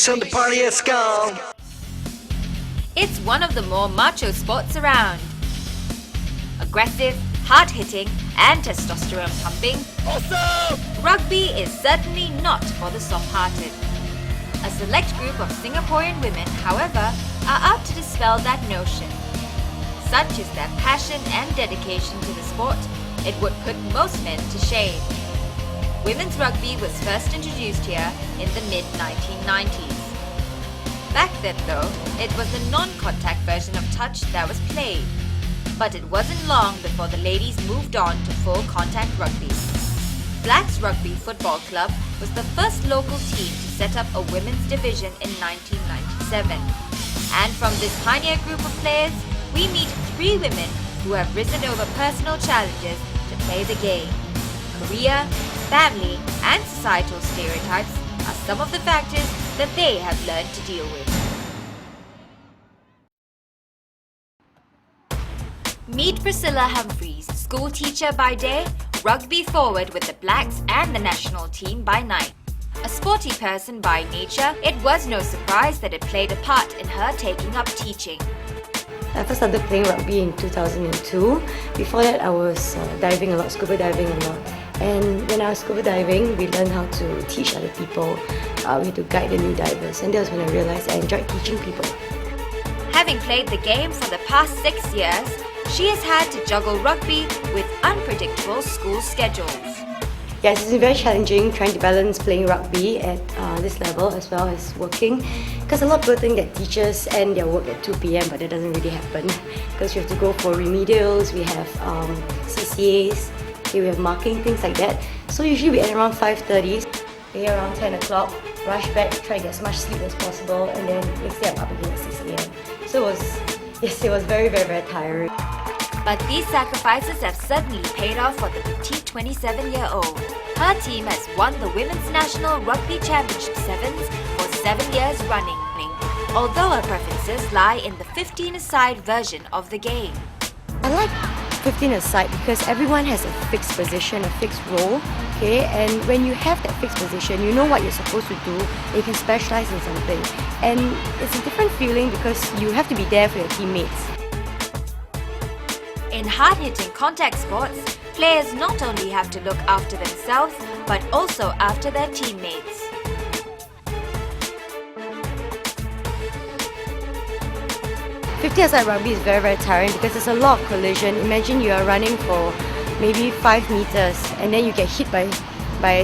son, the party has come. It's one of the more macho sports around. Aggressive, hard-hitting, and testosterone pumping, Awesome! rugby is certainly not for the soft-hearted. A select group of Singaporean women, however, are out to dispel that notion. Such is their passion and dedication to the sport, it would put most men to shame. Women's rugby was first introduced here in the mid-1990s. Back then though, it was the non-contact version of touch that was played. But it wasn't long before the ladies moved on to full contact rugby. Blacks Rugby Football Club was the first local team to set up a women's division in 1997. And from this pioneer group of players, we meet 3 women who have risen over personal challenges to play the game. Career, family, and societal stereotypes are some of the factors that they have learned to deal with. Meet Priscilla Humphreys, school teacher by day, rugby forward with the Blacks and the national team by night. A sporty person by nature, it was no surprise that it played a part in her taking up teaching. I first started playing rugby in 2002. Before that, I was diving a lot, scuba diving a lot. And when I was scuba diving, we learned how to teach other people. We had to guide the new divers, and that was when I realized I enjoyed teaching people. Having played the game for the past 6 years, she has had to juggle rugby with unpredictable school schedules. Yes, it's been very challenging trying to balance playing rugby at this level as well as working, because a lot of people think that teachers end their work at 2 p.m, but that doesn't really happen because we have to go for remedials, we have CCAs, okay, we have marking, things like that. So usually we end around 5:30, around 10 o'clock, rush back, try to get as much sleep as possible, and then next day I'm up again at 6 a.m. So it was very, very, very tiring. But these sacrifices have certainly paid off for the petite 27-year-old. Her team has won the Women's National Rugby Championship Sevens for 7 years running, although her preferences lie in the 15-a-side version of the game. I like 15-a-side because everyone has a fixed position, a fixed role, okay? And when you have that fixed position, you know what you're supposed to do, and you can specialize in something. And it's a different feeling because you have to be there for your teammates. In hard-hitting contact sports, players not only have to look after themselves, but also after their teammates. Fifty-a-side rugby is very, very tiring because there's a lot of collision. Imagine you are running for maybe 5 meters and then you get hit by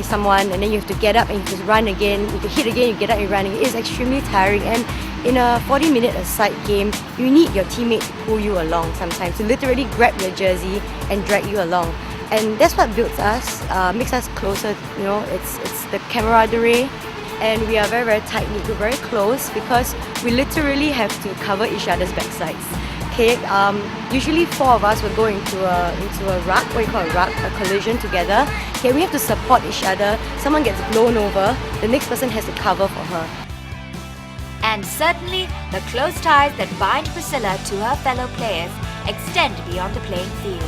someone, and then you have to get up and you just run again. You get hit again, you get up and run again. It's extremely tiring, and in a 40-minute aside game, you need your teammate to pull you along sometimes, to literally grab your jersey and drag you along. And that's what builds us, makes us closer, you know, it's the camaraderie. And we are very, very tight-knit, we're very close because we literally have to cover each other's backsides. Okay, usually 4 of us will go into a ruck, what you call a ruck, a collision together. Okay, we have to support each other. Someone gets blown over, the next person has to cover for her. And certainly, the close ties that bind Priscilla to her fellow players extend beyond the playing field.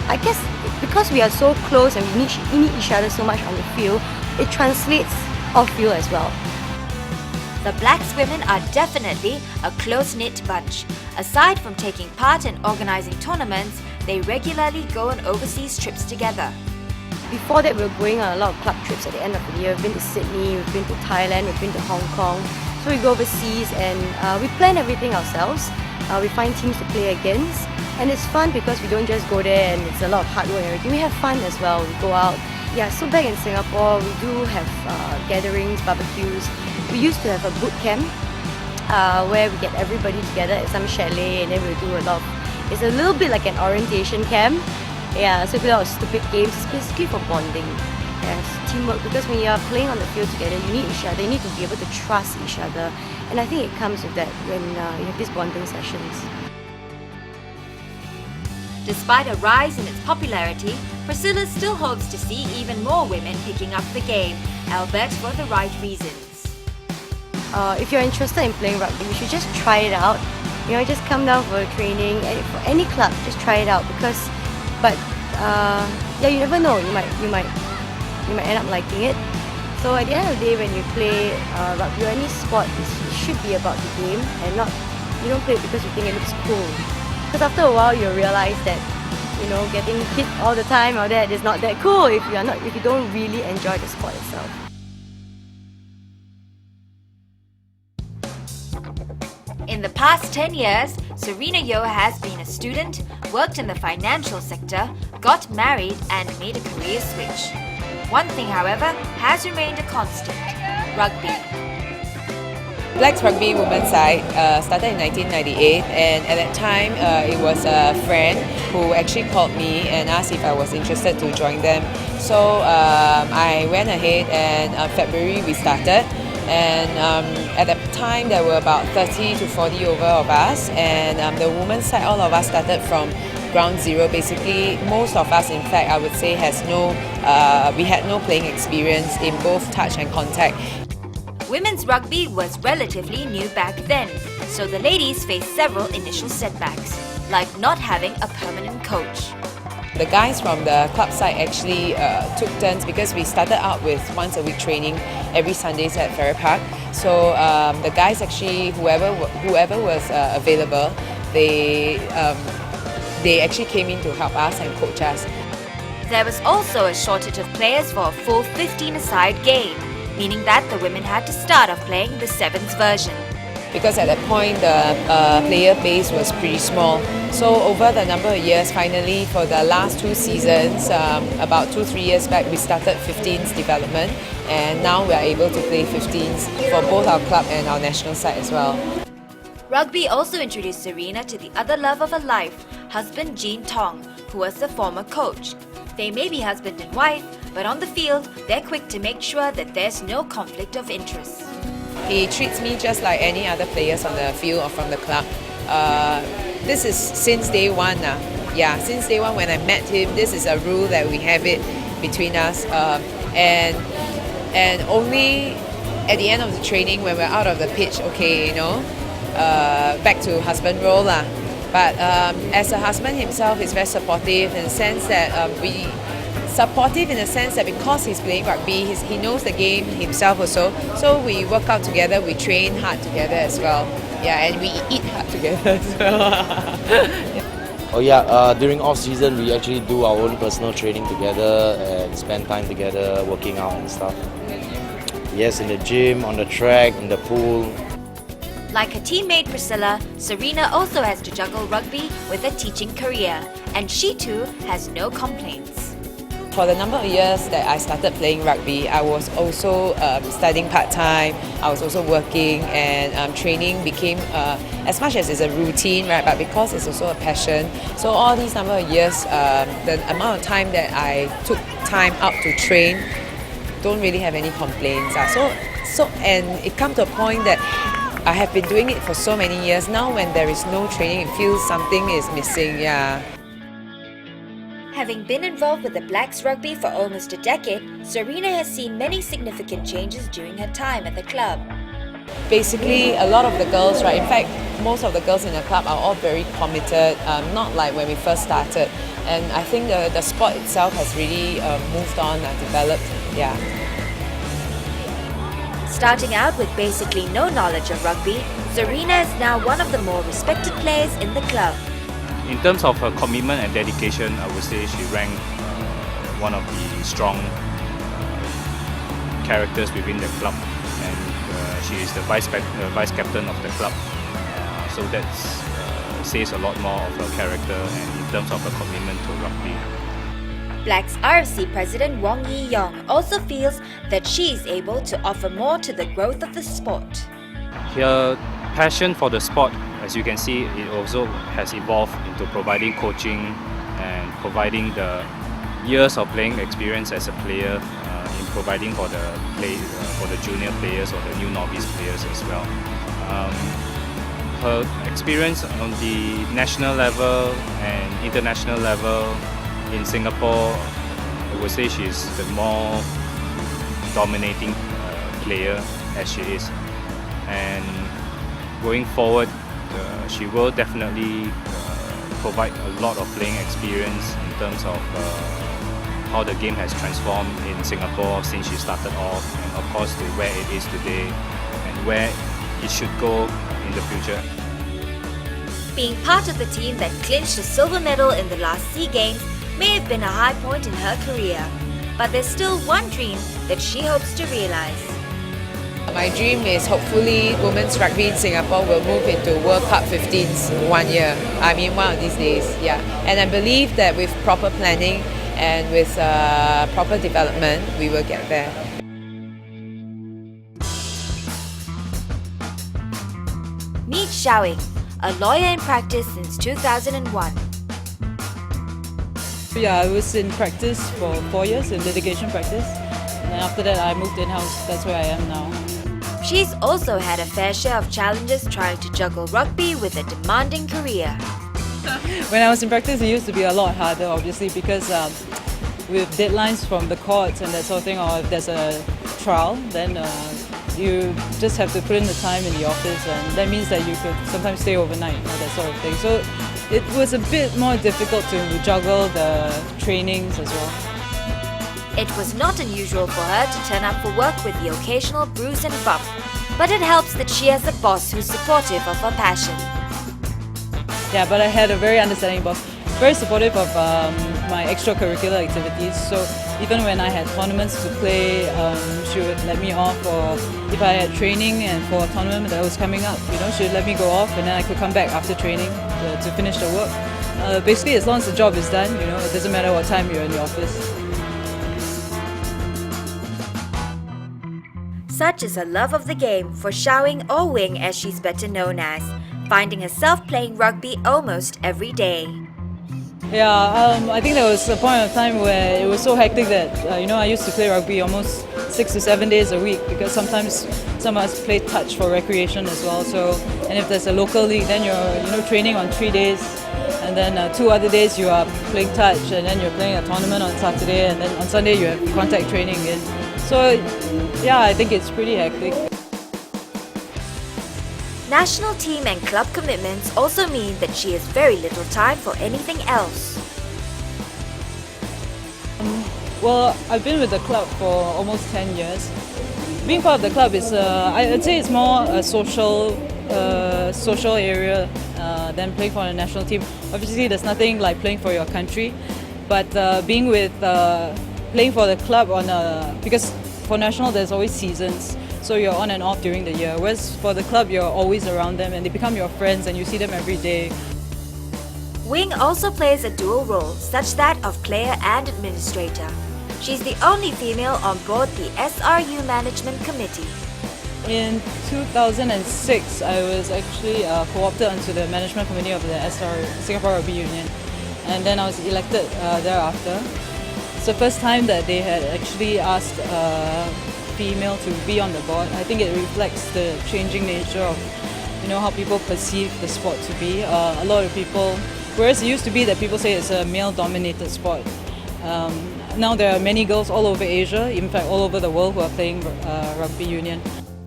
I guess because we are so close and we need each other so much on the field, it translates off-field as well. The Blacks women are definitely a close-knit bunch. Aside from taking part in organising tournaments, they regularly go on overseas trips together. Before that, we were going on a lot of club trips at the end of the year. We've been to Sydney, we've been to Thailand, we've been to Hong Kong. So we go overseas and we plan everything ourselves. We find teams to play against. And it's fun because we don't just go there and it's a lot of hard work and everything. We have fun as well. We go out. Yeah, so back in Singapore, we do have gatherings, barbecues. We used to have a boot camp where we get everybody together at some chalet, and then we'll do a lot of, it's a little bit like an orientation camp. Yeah, so we do a lot of stupid games. It's basically for bonding. Yes, teamwork, because when you are playing on the field together, you need each other, you need to be able to trust each other. And I think it comes with that when you have these bonding sessions. Despite a rise in its popularity, Priscilla still hopes to see even more women picking up the game, albeit for the right reasons. If you're interested in playing rugby, you should just try it out. You know, just come down for a training, and for any club, just try it out yeah, you never know. You might end up liking it. So at the end of the day, when you play rugby or any sport, it should be about the game and not, you don't play it because you think it looks cool. Because after a while, you'll realize that, you know, getting hit all the time or that is not that cool if you don't really enjoy the sport itself. In the past 10 years, Serena Yeo has been a student, worked in the financial sector, got married and made a career switch. One thing, however, has remained a constant: rugby. Blacks Rugby women's side started in 1998, and at that time it was a friend who actually called me and asked if I was interested to join them. So I went ahead, and February we started. And at that time there were about 30 to 40 over of us, and the women's side, all of us started from ground zero. Basically, most of us, in fact, I would say, we had no playing experience in both touch and contact. Women's rugby was relatively new back then, so the ladies faced several initial setbacks, like not having a permanent coach. The guys from the club side actually took turns, because we started out with once a week training every Sundays at Farrer Park. So the guys actually, whoever was available, they actually came in to help us and coach us. There was also a shortage of players for a full 15-a-side game, meaning that the women had to start off playing the sevens version. Because at that point the player base was pretty small. So over the number of years, finally for the last 2 seasons, about 2-3 years back, we started 15s development, and now we are able to play 15s for both our club and our national side as well. Rugby also introduced Serena to the other love of her life, husband Jean Tong, who was the former coach. They may be husband and wife, but on the field, they're quick to make sure that there's no conflict of interest. He treats me just like any other players on the field or from the club. This is since day one. Since day one when I met him, this is a rule that we have it between us. And only at the end of the training, when we're out of the pitch, okay, you know, back to husband role lah. But as a husband himself, he's very supportive in the sense that because he's playing rugby, he knows the game himself also. So we work out together, we train hard together as well. Yeah, and we eat hard together as well. During off season we actually do our own personal training together and spend time together working out and stuff. Yes, in the gym, on the track, in the pool. Like her teammate Priscilla, Serena also has to juggle rugby with a teaching career, and she too has no complaints. For the number of years that I started playing rugby, I was also studying part-time, I was also working, and training became, as much as it's a routine, right, but because it's also a passion. So all these number of years, the amount of time that I took time out to train, don't really have any complaints. And it comes to a point that I have been doing it for so many years. Now when there is no training, it feels something is missing, yeah. Having been involved with the Blacks Rugby for almost a decade, Serena has seen many significant changes during her time at the club. Basically, a lot of the girls, right, in fact, most of the girls in the club are all very committed, not like when we first started. And I think the sport itself has really moved on and developed, yeah. Starting out with basically no knowledge of rugby, Serena is now one of the more respected players in the club. In terms of her commitment and dedication, I would say she ranked one of the strong characters within the club, and she is the vice captain of the club. So that says a lot more of her character and in terms of her commitment to rugby. Blacks RFC President Wong Yi Yong also feels that she is able to offer more to the growth of the sport. Her passion for the sport, as you can see, it also has evolved into providing coaching and providing the years of playing experience as a player, in providing for the junior players or the new novice players as well. Her experience on the national level and international level in Singapore, I would say she's the more dominating player as she is. And going forward, she will definitely provide a lot of playing experience in terms of how the game has transformed in Singapore since she started off, and of course to where it is today and where it should go in the future. Being part of the team that clinched a silver medal in the last SEA Games may have been a high point in her career, but there's still one dream that she hopes to realise. My dream is hopefully women's rugby in Singapore will move into World Cup 15s one year. I mean, one of these days, yeah. And I believe that with proper planning and with proper development, we will get there. Meet Xiaoying, a lawyer in practice since 2001. Yeah, I was in practice for 4 years, in litigation practice. And after that, I moved in-house. That's where I am now. She's also had a fair share of challenges trying to juggle rugby with a demanding career. When I was in practice, it used to be a lot harder, obviously, because with deadlines from the courts and that sort of thing, or if there's a trial, then you just have to put in the time in the office, and that means that you could sometimes stay overnight or that sort of thing. So it was a bit more difficult to juggle the trainings as well. It was not unusual for her to turn up for work with the occasional bruise and bump, but it helps that she has a boss who's supportive of her passion. Yeah, but I had a very understanding boss, very supportive of my extracurricular activities. So even when I had tournaments to play, she would let me off, or if I had training and for a tournament that was coming up, she would let me go off, and then I could come back after training to finish the work. Basically, as long as the job is done, it doesn't matter what time you're in the office. Such is her love of the game for Xiaoying, or Wing as she's better known as, finding herself playing rugby almost every day. Yeah, I think there was a point of time where it was so hectic that I used to play rugby almost 6 to 7 days a week, because sometimes some of us play touch for recreation as well. So, and if there's a local league, then you're training on 3 days, and then 2 other days you are playing touch, and then you're playing a tournament on Saturday, and then on Sunday you have contact training again. So yeah, I think it's pretty hectic. National team and club commitments also mean that she has very little time for anything else. Well, I've been with the club for almost 10 years. Being part of the club is, I'd say it's more a social area than playing for the national team. Obviously, there's nothing like playing for your country, but playing for the club because for national there's always seasons, so you're on and off during the year. Whereas for the club, you're always around them and they become your friends and you see them every day. Wing also plays a dual role, such that of player and administrator. She's the only female on board the SRU Management Committee. In 2006, I was actually co-opted onto the management committee of the Singapore Rugby Union, and then I was elected thereafter. It's the first time that they had actually asked a female to be on the board. I think it reflects the changing nature of how people perceive the sport to be. A lot of people, whereas it used to be that people say it's a male-dominated sport, now there are many girls all over Asia, in fact all over the world, who are playing rugby union.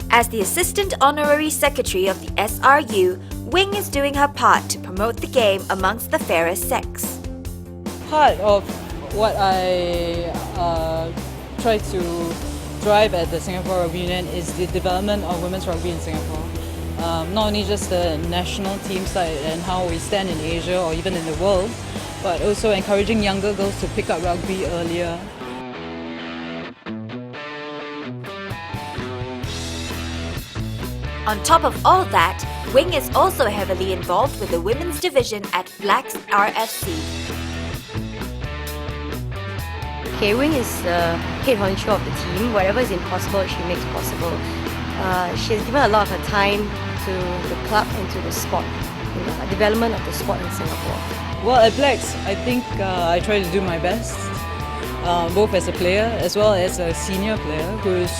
As the Assistant Honorary Secretary of the SRU, Wing is doing her part to promote the game amongst the fairer sex. Part of what I try to drive at the Singapore Rugby Union is the development of women's rugby in Singapore. Not only just the national team side and how we stand in Asia or even in the world, but also encouraging younger girls to pick up rugby earlier. On top of all that, Wing is also heavily involved with the women's division at Blacks RFC. Okay, Wing is the head honcho of the team. Whatever is impossible, she makes possible. She has given a lot of her time to the club and to the sport, the development of the sport in Singapore. Well, at Blacks, I think I try to do my best, both as a player as well as a senior player who is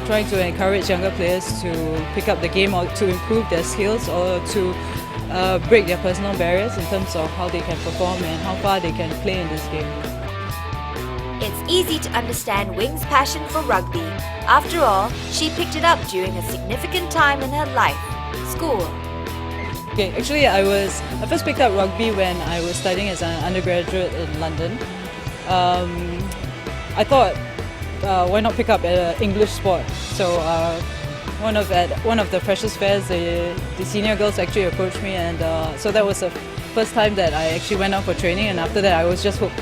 trying to encourage younger players to pick up the game or to improve their skills or to break their personal barriers in terms of how they can perform and how far they can play in this game. It's easy to understand Wing's passion for rugby. After all, she picked it up during a significant time in her life, school. Okay, actually I first picked up rugby when I was studying as an undergraduate in London. I thought, why not pick up an English sport? So one of the freshers fairs, the senior girls actually approached me, and so that was the first time that I actually went out for training, and after that I was just hooked.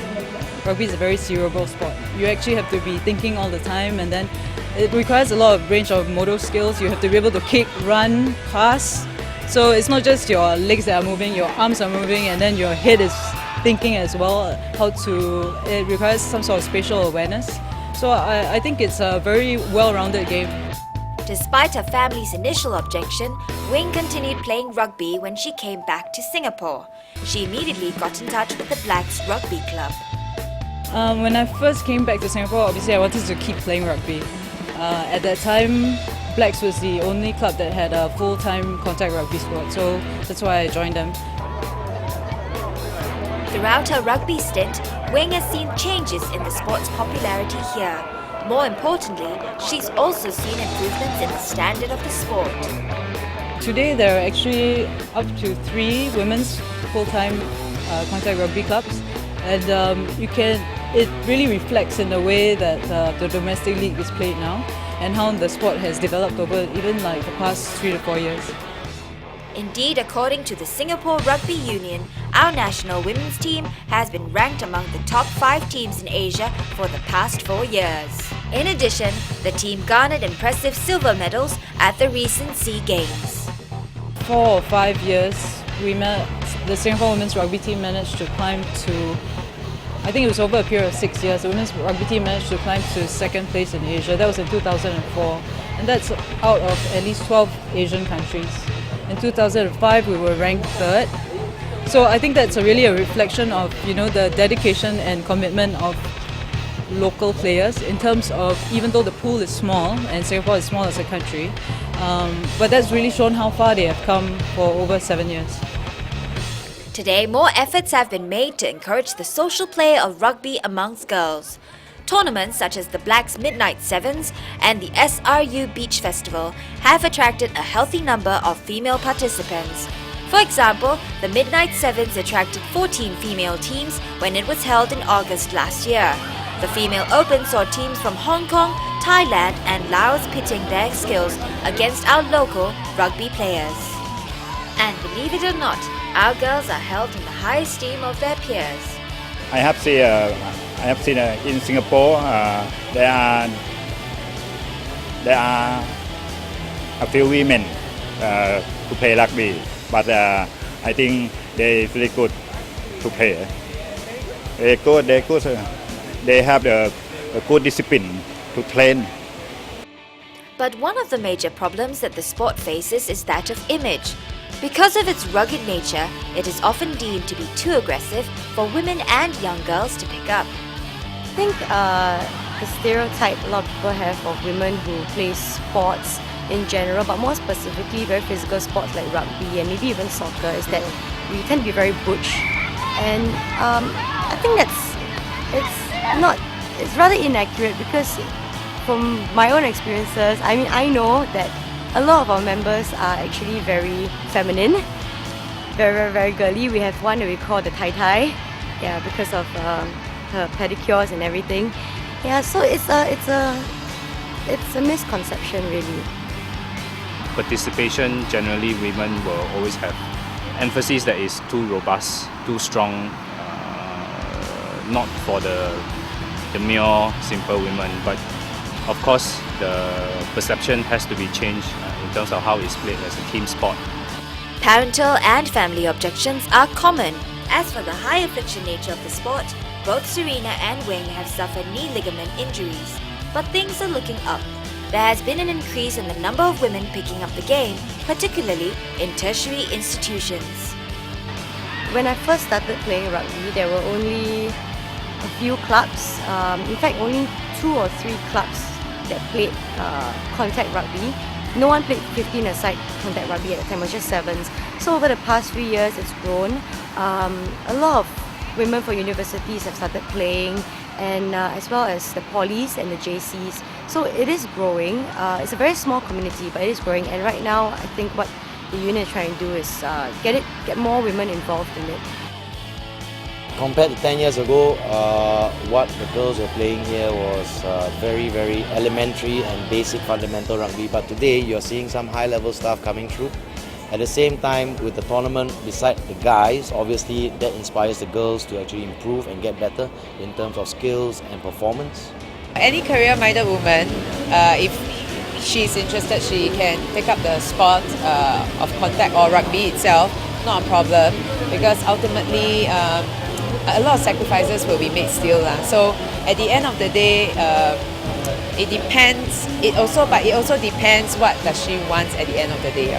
Rugby is a very cerebral sport. You actually have to be thinking all the time, and then it requires a lot of range of motor skills. You have to be able to kick, run, pass. So it's not just your legs that are moving, your arms are moving, and then your head is thinking as well. It requires some sort of spatial awareness. So I think it's a very well-rounded game. Despite her family's initial objection, Wing continued playing rugby when she came back to Singapore. She immediately got in touch with the Blacks Rugby Club. When I first came back to Singapore, obviously I wanted to keep playing rugby. At that time, Blacks was the only club that had a full-time contact rugby squad, so that's why I joined them. Throughout her rugby stint, Wing has seen changes in the sport's popularity here. More importantly, she's also seen improvements in the standard of the sport. Today there are actually up to 3 women's full-time contact rugby clubs, and it really reflects in the way that the domestic league is played now and how the sport has developed over even like the past 3 to 4 years. Indeed, according to the Singapore Rugby Union, our national women's team has been ranked among the top 5 teams in Asia for the past 4 years. In addition, the team garnered impressive silver medals at the recent SEA Games. 4 or 5 years, the Singapore women's rugby team managed to climb to, I think it was over a period of 6 years, the women's rugby team managed to climb to 2nd place in Asia. That was in 2004, and that's out of at least 12 Asian countries. In 2005, we were ranked 3rd. So I think that's really a reflection of the dedication and commitment of local players in terms of, even though the pool is small and Singapore is small as a country, but that's really shown how far they have come for over 7 years. Today, more efforts have been made to encourage the social play of rugby amongst girls. Tournaments such as the Blacks Midnight Sevens and the SRU Beach Festival have attracted a healthy number of female participants. For example, the Midnight Sevens attracted 14 female teams when it was held in August last year. The Female Open saw teams from Hong Kong, Thailand and Laos pitting their skills against our local rugby players. And believe it or not, our girls are held in the high esteem of their peers. I have seen in Singapore there are a few women who play rugby, but I think they really good to play. They're good. They have a good discipline to train. But one of the major problems that the sport faces is that of image. Because of its rugged nature, it is often deemed to be too aggressive for women and young girls to pick up. I think the stereotype a lot of people have of women who play sports in general, but more specifically very physical sports like rugby and maybe even soccer, is that we tend to be very butch. And I think it's rather inaccurate, because from my own experiences, I know that a lot of our members are actually very feminine, very, very, very girly. We have one that we call the Tai Tai, because of her pedicures and everything. So it's a misconception really. Participation, generally women will always have emphasis that is too robust, too strong, not for the mere simple women, but of course the perception has to be changed in terms of how it's played as a team sport. Parental and family objections are common. As for the high affliction nature of the sport, both Serena and Wing have suffered knee ligament injuries, but things are looking up. There has been an increase in the number of women picking up the game, particularly in tertiary institutions. When I first started playing rugby, there were only a few clubs, in fact only 2 or 3 clubs that played contact rugby. No one played 15-a-side contact rugby at the time, it was just 7s. So over the past few years it's grown. A lot of women from universities have started playing, and as well as the polys and the JCs. So it is growing. It's a very small community, but it is growing, and right now I think what the union is trying to do is get more women involved in it. compared to 10 years ago, what the girls were playing here was very, very elementary and basic fundamental rugby. But today, you're seeing some high-level stuff coming through. At the same time, with the tournament, beside the guys, obviously that inspires the girls to actually improve and get better in terms of skills and performance. Any career-minded woman, if she's interested, she can take up the sport of contact or rugby itself. Not a problem, because ultimately a lot of sacrifices will be made still. So at the end of the day, it depends. But it also depends what does she wants at the end of the day.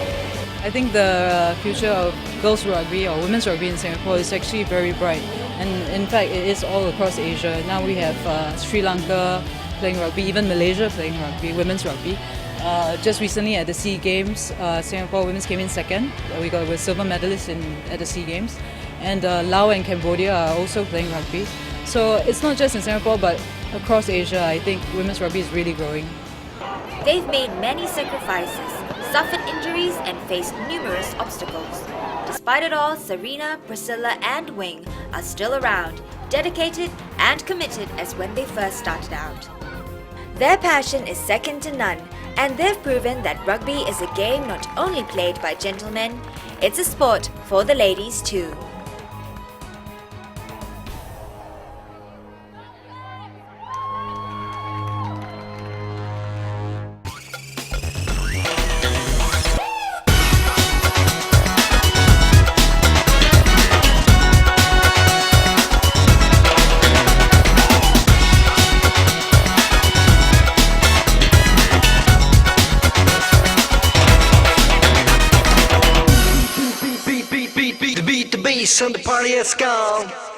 I think the future of girls rugby or women's rugby in Singapore is actually very bright, and in fact it is all across Asia. Now we have Sri Lanka playing rugby, even Malaysia playing rugby, women's rugby. Just recently at the SEA Games, Singapore women's came in second. We got a silver medalist at the SEA Games, and Laos and Cambodia are also playing rugby. So it's not just in Singapore but across Asia. I think women's rugby is really growing. They've made many sacrifices, suffered injuries and faced numerous obstacles. Despite it all, Serena, Priscilla and Wing are still around, dedicated and committed as when they first started out. Their passion is second to none, and they've proven that rugby is a game not only played by gentlemen, it's a sport for the ladies too. Beat the bass and the party has come.